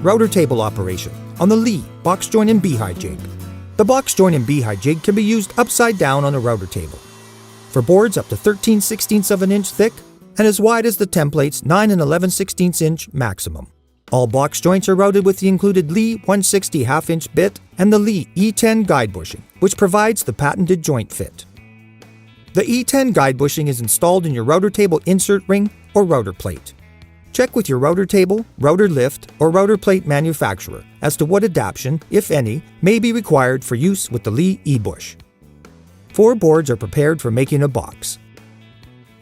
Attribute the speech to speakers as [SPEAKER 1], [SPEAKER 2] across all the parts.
[SPEAKER 1] router table operation on the Leigh box joint and Beehive jig. The box joint and Beehive jig can be used upside down on a router table for boards up to 13/16 of an inch thick and as wide as the template's 9 11/16 inch maximum. All box joints are routed with the included Leigh 160 half-inch bit and the Leigh E10 guide bushing, which provides the patented joint fit. The E10 guide bushing is installed in your router table insert ring or router plate. Check with your router table, router lift, or router plate manufacturer as to what adaptation, if any, may be required for use with the Leigh E-bush. 4 boards are prepared for making a box.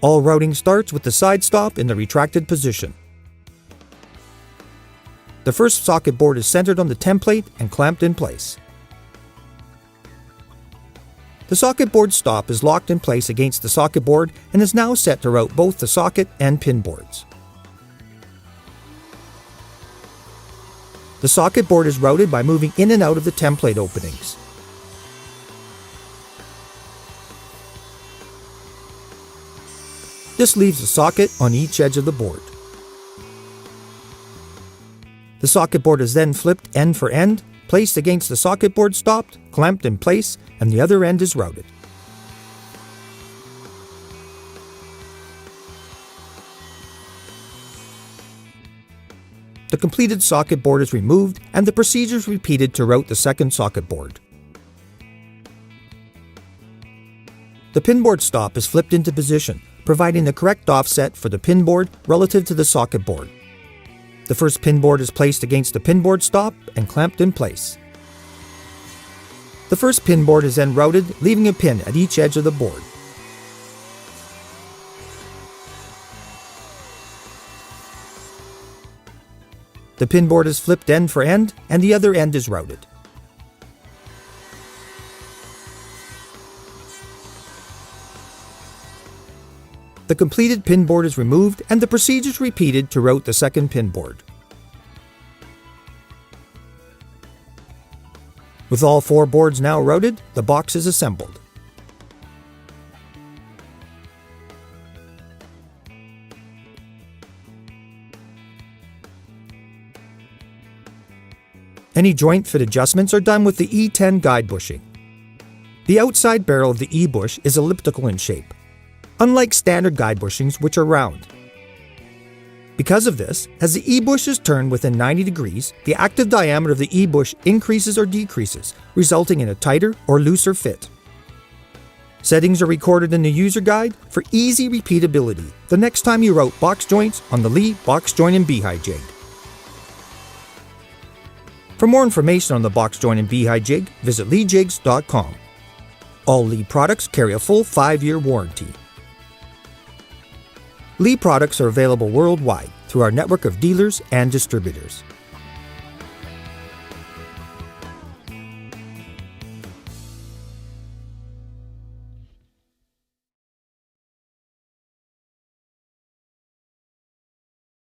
[SPEAKER 1] All routing starts with the side stop in the retracted position. The first socket board is centered on the template and clamped in place. The socket board stop is locked in place against the socket board and is now set to route both the socket and pin boards. The socket board is routed by moving in and out of the template openings. This leaves a socket on each edge of the board. The socket board is then flipped end for end, placed against the socket board stopped, clamped in place, and the other end is routed. The completed socket board is removed and the procedure is repeated to route the second socket board. The pin board stop is flipped into position, providing the correct offset for the pin board relative to the socket board. The first pin board is placed against the pin board stop and clamped in place. The first pin board is then routed, leaving a pin at each edge of the board. The pin board is flipped end for end, and the other end is routed. The completed pin board is removed, and the procedure is repeated to route the second pin board. With all 4 boards now routed, the box is assembled. Any joint fit adjustments are done with the E10 guide bushing. The outside barrel of the E-bush is elliptical in shape, unlike standard guide bushings which are round. Because of this, as the E-bush is turned within 90 degrees, the active diameter of the E-bush increases or decreases, resulting in a tighter or looser fit. Settings are recorded in the user guide for easy repeatability the next time you route box joints on the Leigh box joint and Beehive jig. For more information on the box joint and Beehive jig, visit leighjigs.com. All Leigh products carry a full 5-year warranty. Leigh products are available worldwide through our network of dealers and distributors.